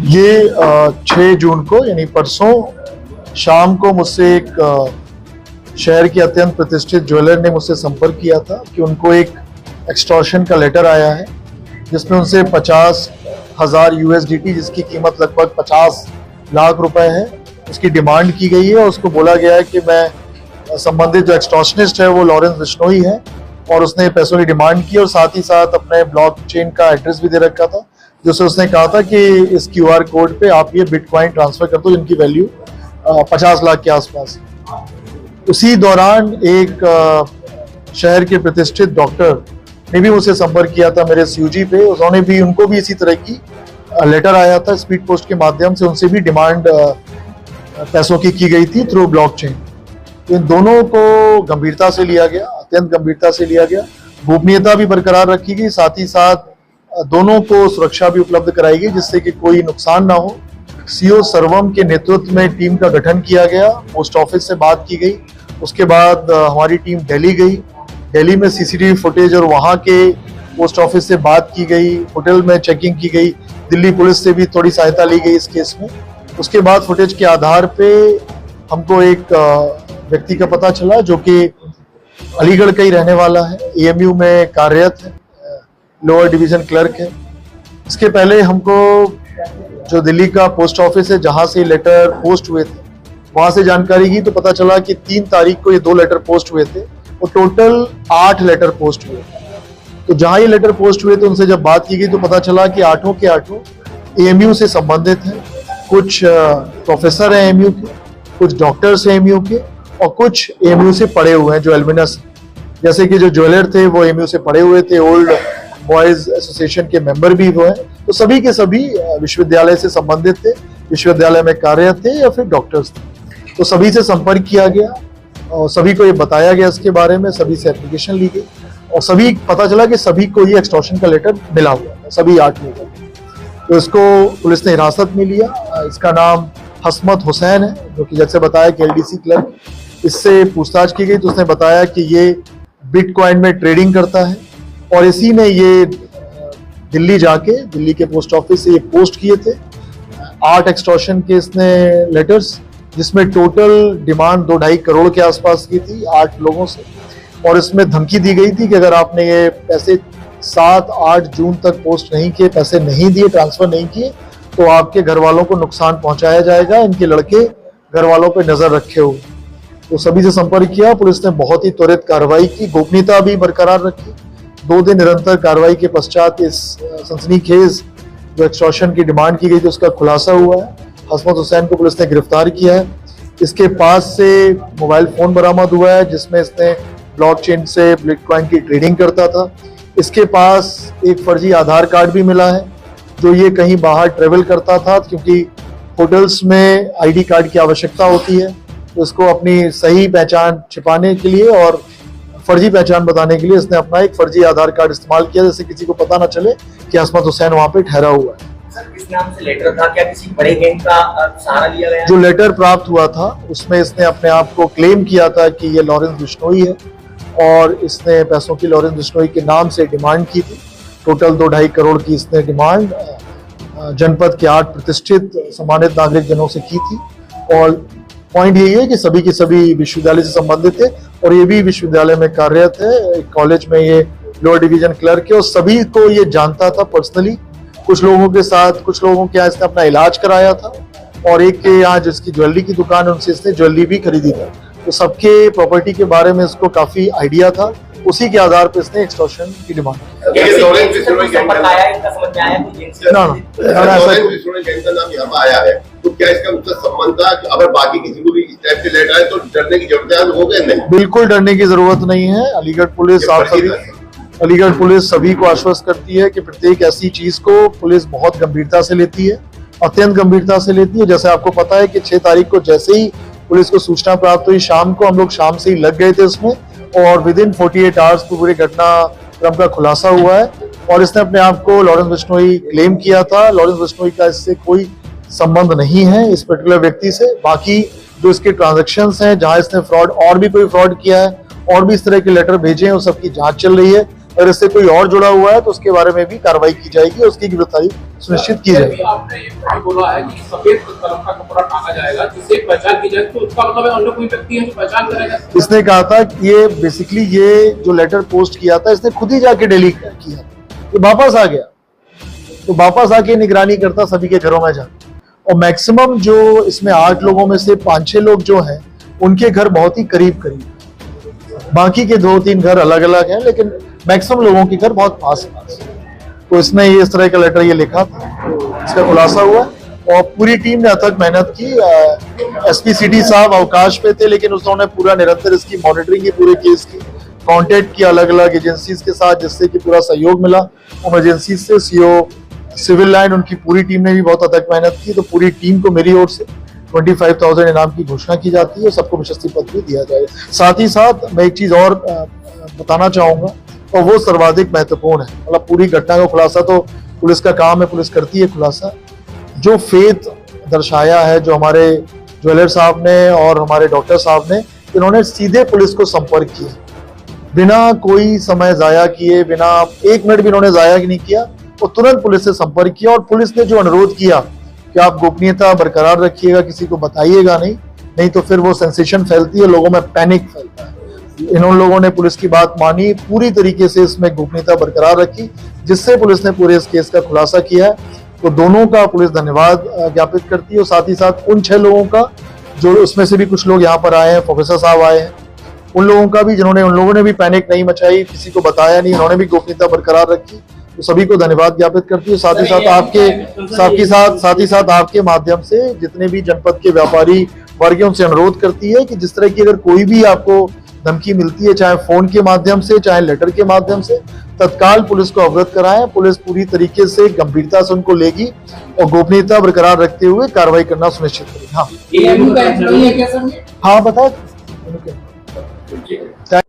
ये 6 जून को यानी परसों शाम को मुझसे एक शहर के अत्यंत प्रतिष्ठित ज्वेलर ने मुझसे संपर्क किया था कि उनको एक एक्सटॉर्शन का लेटर आया है जिसमें उनसे 50,000 USDT जिसकी कीमत लगभग 50 लाख रुपए है उसकी डिमांड की गई है। और उसको बोला गया है कि मैं संबंधित जो एक्सटॉर्शनिस्ट है वो लॉरेंस बिश्नोई है और उसने पैसों की डिमांड की और साथ ही साथ अपने ब्लॉकचेन का एड्रेस भी दे रखा था जिससे उसने कहा था कि इस QR कोड पे आप ये बिटकॉइन ट्रांसफर कर दो जिनकी वैल्यू 50 लाख के आसपास। उसी दौरान एक शहर के प्रतिष्ठित डॉक्टर ने भी मुझसे संपर्क किया था मेरे CUG पे। उनको भी इसी तरह की लेटर आया था स्पीड पोस्ट के माध्यम से, उनसे भी डिमांड पैसों की गई थी थ्रू ब्लॉकचेन। इन दोनों को गंभीरता से लिया गया, अत्यंत गंभीरता से लिया गया। गोपनीयता भी बरकरार रखी गई, साथ ही साथ दोनों को सुरक्षा भी उपलब्ध कराई गई जिससे कि कोई नुकसान ना हो। CO सर्वम के नेतृत्व में टीम का गठन किया गया, पोस्ट ऑफिस से बात की गई। उसके बाद हमारी टीम दिल्ली गई, दिल्ली में CCTV फुटेज और वहाँ के पोस्ट ऑफिस से बात की गई, होटल में चेकिंग की गई, दिल्ली पुलिस से भी थोड़ी सहायता ली गई इस केस में। उसके बाद फुटेज के आधार पे हमको एक व्यक्ति का पता चला जो कि अलीगढ़ का ही रहने वाला है, AMU में कार्यरत है, लोअर डिवीजन क्लर्क है। इसके पहले हमको जो दिल्ली का पोस्ट ऑफिस है जहां से लेटर पोस्ट हुए थे वहां से जानकारी की तो पता चला कि 3 तारीख को ये 2 लेटर पोस्ट हुए थे और टोटल 8 लेटर पोस्ट हुए। तो जहां ये लेटर पोस्ट हुए थे उनसे जब बात की गई तो पता चला कि 8 के 8 AMU से संबंधित हैं। कुछ प्रोफेसर हैं AMU के, कुछ डॉक्टर्स हैं AMU के और कुछ AMU से पढ़े हुए हैं जो एल्मिनस, जैसे कि जो ज्वेलर थे वो AMU से पढ़े हुए थे, ओल्ड बॉयज एसोसिएशन के मेंबर भी वो हैं। तो सभी के सभी विश्वविद्यालय से संबंधित थे, विश्वविद्यालय में कार्यरत थे या फिर डॉक्टर्स थे। तो सभी से संपर्क किया गया और सभी को ये बताया गया इसके बारे में, सभी से एप्लीकेशन ली गई और सभी पता चला कि सभी को ये एक्सटॉर्शन का लेटर मिला हुआ है, सभी 8 लोगों को। तो इसको पुलिस ने हिरासत में लिया। इसका नाम हसमत हुसैन है जो कि जैसे बताया कि LDC क्लर्क। इससे पूछताछ की गई तो उसने बताया कि ये बिटकॉइन में ट्रेडिंग करता है और इसी ने ये दिल्ली जाके दिल्ली के पोस्ट ऑफिस से ये पोस्ट किए थे 8 एक्सटॉर्शन के इसने लेटर्स, जिसमें टोटल डिमांड 2-2.5 करोड़ के आसपास की थी 8 लोगों से। और इसमें धमकी दी गई थी कि अगर आपने ये पैसे 7-8 जून तक पोस्ट नहीं किए, पैसे नहीं दिए, ट्रांसफर नहीं किए तो आपके घर वालों को नुकसान पहुंचाया जाएगा, इनके लड़के घर वालों पर नजर रखे हुए। तो सभी से संपर्क किया, पुलिस ने बहुत ही त्वरित कार्रवाई की, गोपनीयता भी बरकरार रखी। 2 दिन निरंतर कार्रवाई के पश्चात इस सनसनीखेज जो एक्सटॉर्शन की डिमांड की गई थी उसका खुलासा हुआ है। हसमत हुसैन को पुलिस ने गिरफ्तार किया है। इसके पास से मोबाइल फोन बरामद हुआ है जिसमें इसने ब्लॉकचेन से बिटकॉइन की ट्रेडिंग करता था। इसके पास एक फर्जी आधार कार्ड भी मिला है जो ये कहीं बाहर ट्रेवल करता था, क्योंकि होटल्स में ID कार्ड की आवश्यकता होती है। तो इसको अपनी सही पहचान छिपाने के लिए और फर्जी पहचान बताने के लिए इसने अपना एक फर्जी आधार कार्ड इस्तेमाल किया जिससे किसी को पता ना चले कि हसमत हुसैन वहां पे ठहरा हुआ है। सर, किस नाम से लेटर था? क्या किसी बड़े गैंग का सहारा लिया गया? जो लेटर प्राप्त हुआ था उसमें इसने अपने आप को क्लेम किया था कि ये लॉरेंस बिश्नोई है और इसने पैसों की लॉरेंस बिश्नोई के नाम से डिमांड की थी। टोटल 2-2.5 करोड़ की इसने डिमांड जनपद के 8 प्रतिष्ठित सम्मानित नागरिक जनों से की थी। और पॉइंट यही है कि सभी के सभी विश्वविद्यालय से संबंधित थे और ये भी विश्वविद्यालय में कार्यरत है, कॉलेज में ये लोअर डिवीजन क्लर्क है और सभी को ये जानता था पर्सनली। कुछ लोगों के यहाँ इसने अपना इलाज कराया था और एक के यहाँ जिसकी ज्वेलरी की दुकान है उनसे इसने ज्वेलरी भी खरीदी था। तो सबके प्रॉपर्टी के बारे में इसको काफी आइडिया था, उसी के आधार पर इसने एक्सटॉर्शन की डिमांड की। क्या इसका उसका संबंध था? अगर बाकी किसी को भी इस टाइप के लेटर आए तो डरने की जरूरत है? हो गए नहीं, बिल्कुल डरने की जरूरत नहीं है। अलीगढ़ पुलिस सभी को आश्वस्त करती है कि प्रत्येक ऐसी चीज को पुलिस बहुत गंभीरता से लेती है, अत्यंत गंभीरता से लेती है। जैसे आपको पता है कि 6 तारीख को जैसे ही पुलिस को सूचना प्राप्त हुई शाम को, हम लोग शाम से ही लग गए थे उसमें और विदिन 48 आवर्स पूरे घटनाक्रम का खुलासा हुआ है। और इसने अपने आप को लॉरेंस बिश्नोई क्लेम किया था। लॉरेंस बिश्नोई का इससे कोई संबंध नहीं है इस पर्टिकुलर व्यक्ति से। बाकी जो इसके ट्रांजैक्शंस हैं, जहां इसने फ्रॉड और भी कोई फ्रॉड किया है और भी इस तरह के लेटर भेजे हैं, उस सबकी जांच चल रही है। अगर इससे कोई और जुड़ा हुआ है तो उसके बारे में भी कार्रवाई की जाएगी, उसकी गिरफ्तारी सुनिश्चित की जाएगी। आपने ये भी बोला है कि सफेद कलर का कपड़ा टांगा जाएगा जिससे पहचान की जाए, तो उसका मतलब अन्य कोई व्यक्ति है जो पहचान करेगा? इसने कहा था कि ये बेसिकली ये जो लेटर पोस्ट किया था इसने खुद ही जाके दिल्ली किया, ये वापस आ गया तो वापस आके निगरानी करता सभी के घरों में जाकर। और मैक्सिमम जो इसमें 8 लोगों में से 5-6 लोग जो हैं उनके घर बहुत ही करीब करीब, बाकी के 2-3 घर अलग अलग हैं, लेकिन मैक्सिमम लोगों के घर बहुत पास पास। तो इसने ये इस तरह का लेटर ये लिखा था, इसका खुलासा हुआ और पूरी टीम ने अथक मेहनत की। एसपी सिटी साहब अवकाश पे थे, लेकिन उन्होंने पूरा निरंतर इसकी मॉनिटरिंग की, पूरे केस की कांटेक्ट किया अलग अलग एजेंसीज के साथ, जिससे कि पूरा सहयोग मिला। इमरजेंसी से सीओ सिविल लाइन उनकी पूरी टीम ने भी बहुत अथक मेहनत की। तो पूरी टीम को मेरी ओर से 25,000 इनाम की घोषणा की जाती है, सबको प्रशस्ति पत्र भी दिया जाएगा। साथ ही साथ मैं एक चीज और बताना चाहूंगा और वो सर्वाधिक महत्वपूर्ण है, मतलब पूरी घटना का खुलासा तो पुलिस का काम है, पुलिस करती है खुलासा। जो फेथ दर्शाया है जो हमारे ज्वेलर साहब ने और हमारे डॉक्टर साहब ने, इन्होंने सीधे पुलिस को संपर्क किया बिना कोई समय जाया किए, बिना 1 मिनट भी इन्होंने जाया नहीं किया और तुरंत पुलिस से संपर्क किया। और पुलिस ने जो अनुरोध किया कि आप गोपनीयता बरकरार रखिएगा, किसी को बताइएगा नहीं तो फिर वो सेंसेशन फैलती है, लोगों में पैनिक फैलता है। इन लोगों ने पुलिस की बात मानी, पूरी तरीके से इसमें गोपनीयता बरकरार रखी, जिससे पुलिस ने पूरे इस केस का खुलासा किया है। तो दोनों का पुलिस धन्यवाद ज्ञापित करती है और साथ ही साथ उन 6 लोगों का जो उसमें से भी कुछ लोग यहाँ पर आए हैं, प्रोफेसर साहब आए हैं, उन लोगों का भी जिन्होंने उन लोगों ने भी पैनिक नहीं मचाई, किसी को बताया नहीं, उन्होंने भी गोपनीयता बरकरार रखी। तो सभी को धन्यवाद ज्ञापित करती है। साथ ही साथ आपके माध्यम से जितने भी जनपद के व्यापारी वर्ग उनसे अनुरोध करती है कि जिस तरह की अगर कोई भी आपको धमकी मिलती है, चाहे फोन के माध्यम से चाहे लेटर के माध्यम से, तत्काल पुलिस को अवगत कराएं। पुलिस पूरी तरीके से गंभीरता से उनको लेगी और गोपनीयता बरकरार रखते हुए कार्रवाई करना सुनिश्चित करेगी। हाँ बताए।